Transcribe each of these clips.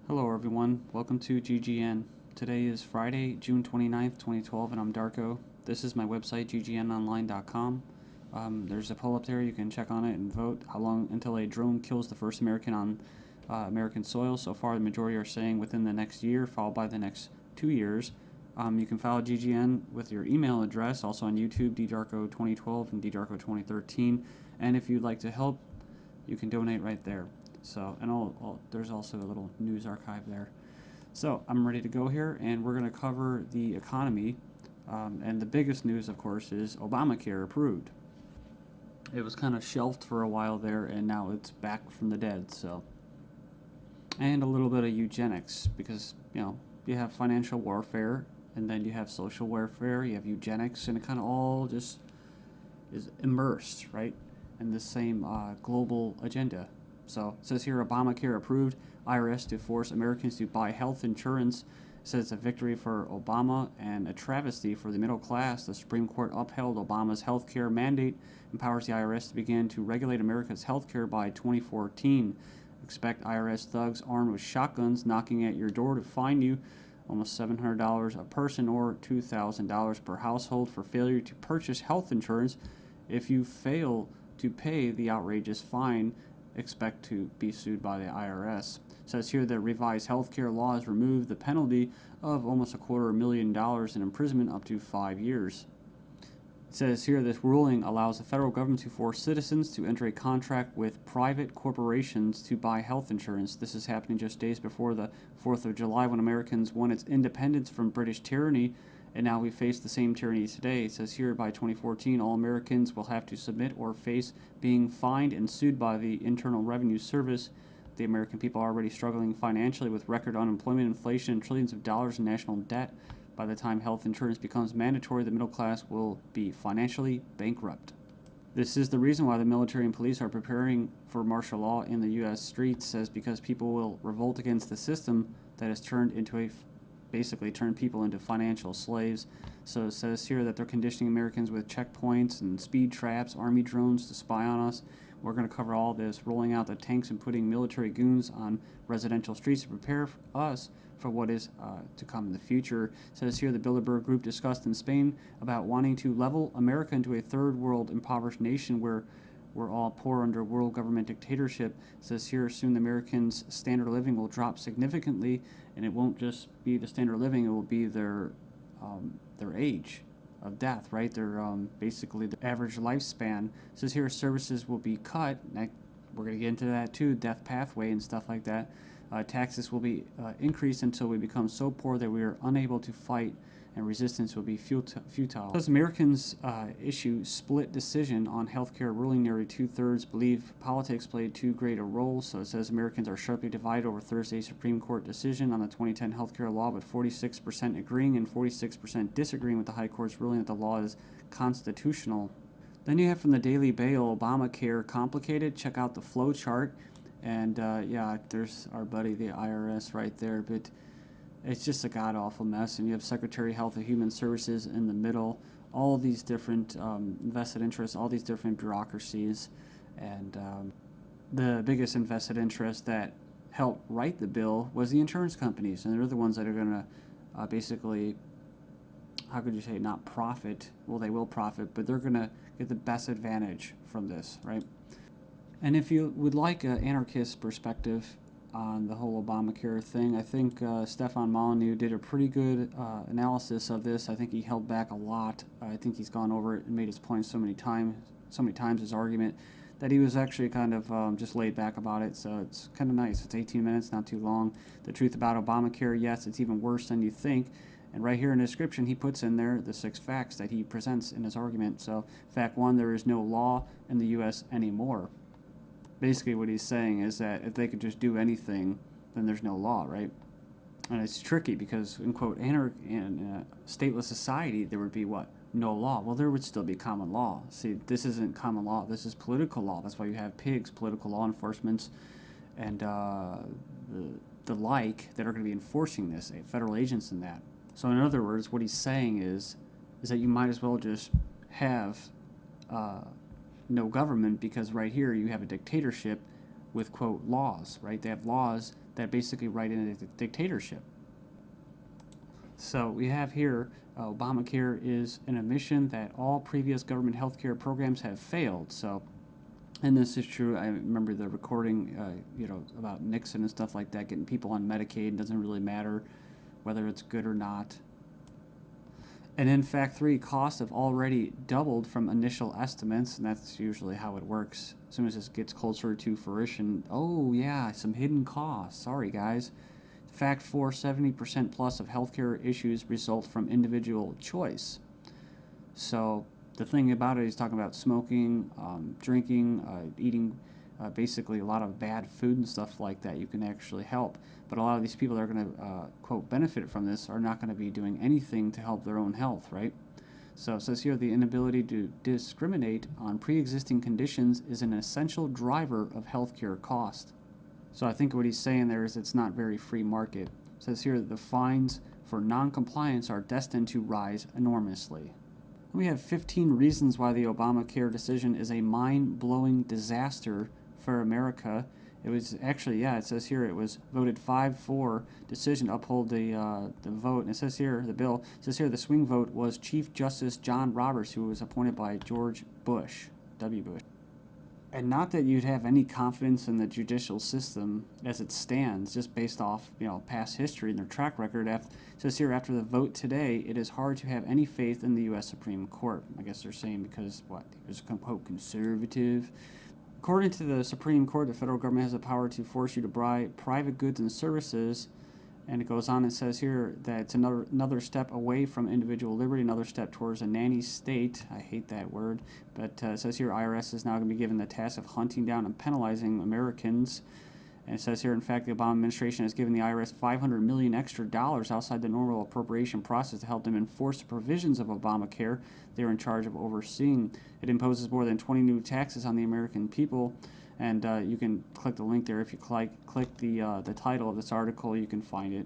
Hello everyone, welcome to GGN. Today is Friday, June 29th, 2012, and I'm Darko. This is my website, ggnonline.com. There's a poll up there, you can check on it and vote how long until a drone kills the first American on American soil. So far, the majority are saying within the next year, followed by the next 2 years. You can follow GGN with your email address, also on YouTube, ddarko2012 and ddarko2013. And if you'd like to help, you can donate right there. So, and there's also a little news archive there. So, I'm ready to go here, and we're going to cover the economy. And the biggest news, of course, is Obamacare approved. It was kind of shelved for a while there, and now it's back from the dead. So, and a little bit of eugenics, because you have financial warfare, and then you have social warfare, you have eugenics, and it kind of all just is immersed, right, in the same global agenda. So it says here, Obamacare approved, IRS to force Americans to buy health insurance. It says it's a victory for Obama and a travesty for the middle class. The Supreme Court upheld Obama's health care mandate, empowers the IRS to begin to regulate America's health care by 2014. Expect IRS thugs armed with shotguns knocking at your door to fine you almost $700 a person or $2,000 per household for failure to purchase health insurance. If you fail to pay the outrageous fine, expect to be sued by the IRS. It says here that revised healthcare laws remove the penalty of almost $250,000 in imprisonment up to 5 years. It says here this ruling allows the federal government to force citizens to enter a contract with private corporations to buy health insurance. This is happening just days before the 4th of July, when Americans won its independence from British tyranny, and now we face the same tyranny today. It says here by 2014, all Americans will have to submit or face being fined and sued by the Internal Revenue Service. The American people are already struggling financially with record unemployment, inflation, and trillions of dollars in national debt. By the time health insurance becomes mandatory, the middle class will be financially bankrupt. This is the reason why the military and police are preparing for martial law in the U.S. streets, says because people will revolt against the system that has basically turned people into financial slaves. So it says here that they're conditioning Americans with checkpoints and speed traps, army drones to spy on us. We're going to cover all this, rolling out the tanks and putting military goons on residential streets to prepare us for what is to come in the future. It says here the Bilderberg Group discussed in Spain about wanting to level America into a third world impoverished nation where we're all poor under world government dictatorship. It says here soon the Americans' standard of living will drop significantly, and it won't just be the standard of living, it will be their age of death, right? Their basically the average lifespan. It says here services will be cut. We're going to get into that too, death pathway and stuff like that. Taxes will be increased until we become so poor that we are unable to fight, and resistance will be futile. As Americans issue split decision on healthcare ruling, nearly 2/3 believe politics played too great a role. So it says Americans are sharply divided over Thursday's Supreme Court decision on the 2010 healthcare law, with 46% agreeing and 46% disagreeing with the High Court's ruling that the law is constitutional. Then you have from the Daily Bail, Obamacare complicated. Check out the flow chart. And yeah, there's our buddy, the IRS, right there. But it's just a god-awful mess. And you have Secretary of Health and Human Services in the middle. All these different vested interests, all these different bureaucracies. And the biggest invested interest that helped write the bill was the insurance companies. And they're the ones that are going to basically, how could you say, not profit. Well, they will profit, but they're going to get the best advantage from this, right? And if you would like an anarchist perspective on the whole Obamacare thing, I think Stefan Molyneux did a pretty good analysis of this. I think he held back a lot. I think he's gone over it and made his point so many times, his argument, that he was actually kind of just laid back about it. So it's kind of nice. It's 18 minutes, not too long. The truth about Obamacare, yes, it's even worse than you think. And right here in the description, he puts in there the 6 facts that he presents in his argument. So fact 1, there is no law in the U.S. anymore. Basically what he's saying is that if they could just do anything, then there's no law, right? And it's tricky because, in quote, in a stateless society, there would be what? No law. Well, there would still be common law. See, this isn't common law. This is political law. That's why you have pigs, political law enforcement, and the like that are going to be enforcing this, federal agents and that. So in other words, what he's saying is that you might as well just have no government, because right here you have a dictatorship with, quote, laws, right? They have laws that basically write in a dictatorship. So we have here Obamacare is an admission that all previous government health care programs have failed. So, and this is true. I remember the recording, about Nixon and stuff like that, getting people on Medicaid. It doesn't really matter whether it's good or not. And in fact, costs have already doubled from initial estimates, and that's usually how it works. As soon as this gets closer to fruition, oh yeah, some hidden costs. Sorry, guys. Fact 4, 70% plus of healthcare issues result from individual choice. So the thing about it, he's talking about smoking, drinking, eating basically a lot of bad food and stuff like that. You can actually help. But a lot of these people that are going to, quote, benefit from this are not going to be doing anything to help their own health, right? So it says here the inability to discriminate on pre-existing conditions is an essential driver of healthcare cost. So I think what he's saying there is it's not very free market. It says here that the fines for non-compliance are destined to rise enormously. We have 15 reasons why the Obamacare decision is a mind-blowing disaster for America. It was actually, it says here it was voted 5-4 decision to uphold the vote. And it says here, the bill, it says here the swing vote was Chief Justice John Roberts, who was appointed by George Bush, W. Bush. And not that you'd have any confidence in the judicial system as it stands, just based off past history and their track record. It says here, after the vote today, it is hard to have any faith in the U.S. Supreme Court. I guess they're saying because he was quote conservative. According to the Supreme Court, the federal government has the power to force you to buy private goods and services. And it goes on and says here that it's another step away from individual liberty, another step towards a nanny state. I hate that word. But it says here IRS is now going to be given the task of hunting down and penalizing Americans. And it says here, in fact, the Obama administration has given the IRS $500 million extra outside the normal appropriation process to help them enforce the provisions of Obamacare they're in charge of overseeing. It imposes more than 20 new taxes on the American people. And you can click the link there. If you click the title of this article, you can find it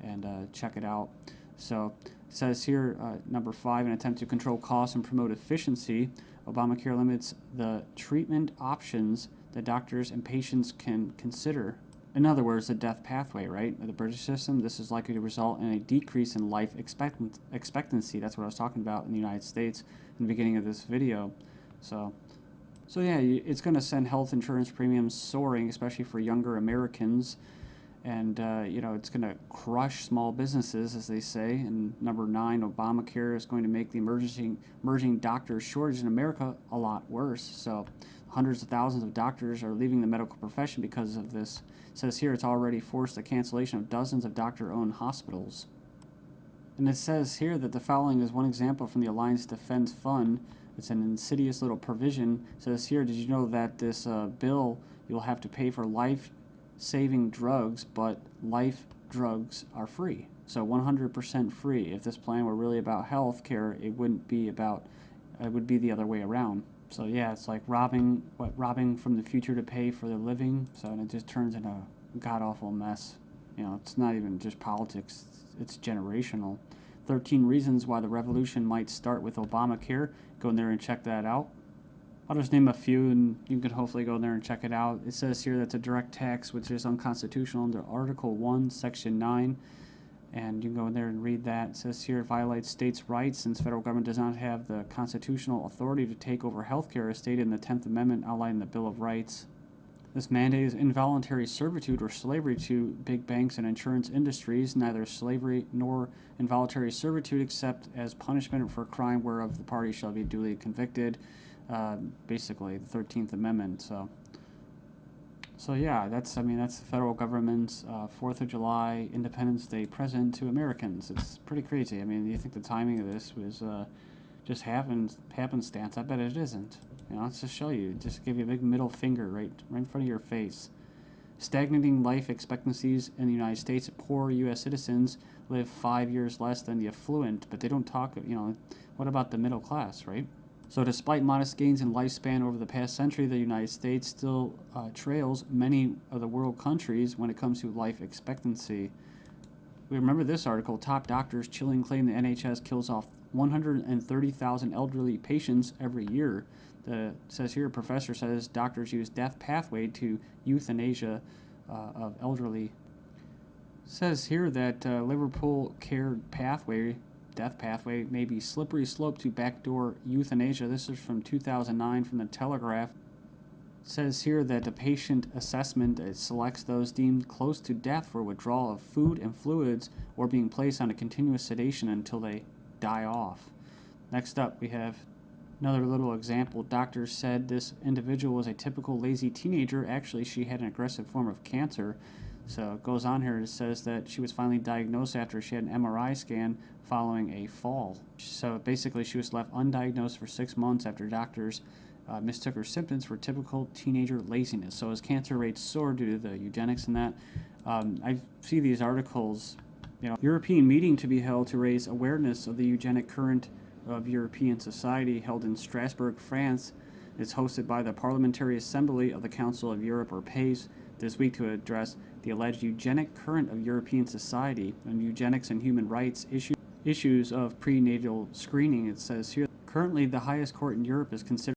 and check it out. So it says here, number 5, an attempt to control costs and promote efficiency. Obamacare limits the treatment options that doctors and patients can consider. In other words, the death pathway, right? The British system, this is likely to result in a decrease in life expectancy. That's what I was talking about in the United States in the beginning of this video. So yeah, it's going to send health insurance premiums soaring, especially for younger Americans. And, it's going to crush small businesses, as they say. And number 9, Obamacare is going to make the emerging doctor shortage in America a lot worse. So hundreds of thousands of doctors are leaving the medical profession because of this. It says here it's already forced the cancellation of dozens of doctor-owned hospitals. And it says here that the following is one example from the Alliance Defense Fund. It's an insidious little provision. It says here, did you know that this bill, you'll have to pay for life-saving drugs, but life drugs are free. So 100% free. If this plan were really about health care, it wouldn't be about, it would be the other way around. So yeah, it's like robbing from the future to pay for the living. So and it just turns into a god-awful mess. It's not even just politics, it's generational. 13 reasons why the revolution might start with Obamacare. Go in there and check that out. I'll just name a few and you can hopefully go in there and check it out. It says here that's a direct tax which is unconstitutional under Article 1, Section 9. And you can go in there and read that. It says here it violates states' rights since federal government does not have the constitutional authority to take over healthcare as stated in the 10th Amendment outlined in the Bill of Rights. This mandate is involuntary servitude or slavery to big banks and insurance industries, neither slavery nor involuntary servitude except as punishment for a crime whereof the party shall be duly convicted. Basically, the 13th Amendment. So yeah, that's the federal government's 4th of July Independence Day present to Americans. It's pretty crazy. I mean, you think the timing of this was just happenstance? I bet it isn't. Let's just show you. Just give you a big middle finger right in front of your face. Stagnating life expectancies in the United States. Poor U.S. citizens live 5 years less than the affluent, but they don't talk, what about the middle class, right? So despite modest gains in lifespan over the past century, the United States still trails many of the world countries when it comes to life expectancy. We remember this article, top doctors chilling claim the NHS kills off 130,000 elderly patients every year. It says here, a professor says doctors use death pathway to euthanasia of elderly. It says here that Liverpool care pathway, death pathway, may be slippery slope to backdoor euthanasia. This is from 2009 from the Telegraph. It says here that the patient assessment selects those deemed close to death for withdrawal of food and fluids or being placed on a continuous sedation until they die off. Next up, we have another little example. Doctors said this individual was a typical lazy teenager. Actually, she had an aggressive form of cancer. So it goes on here. It says that she was finally diagnosed after she had an MRI scan following a fall. So basically, she was left undiagnosed for 6 months after doctors mistook her symptoms for typical teenager laziness. So as cancer rates soar due to the eugenics and that, I see these articles. European meeting to be held to raise awareness of the eugenic current of European society held in Strasbourg, France. It's hosted by the Parliamentary Assembly of the Council of Europe, or PACE, this week to address the alleged eugenic current of European society and eugenics and human rights issues of prenatal screening. It says here, currently the highest court in Europe is considered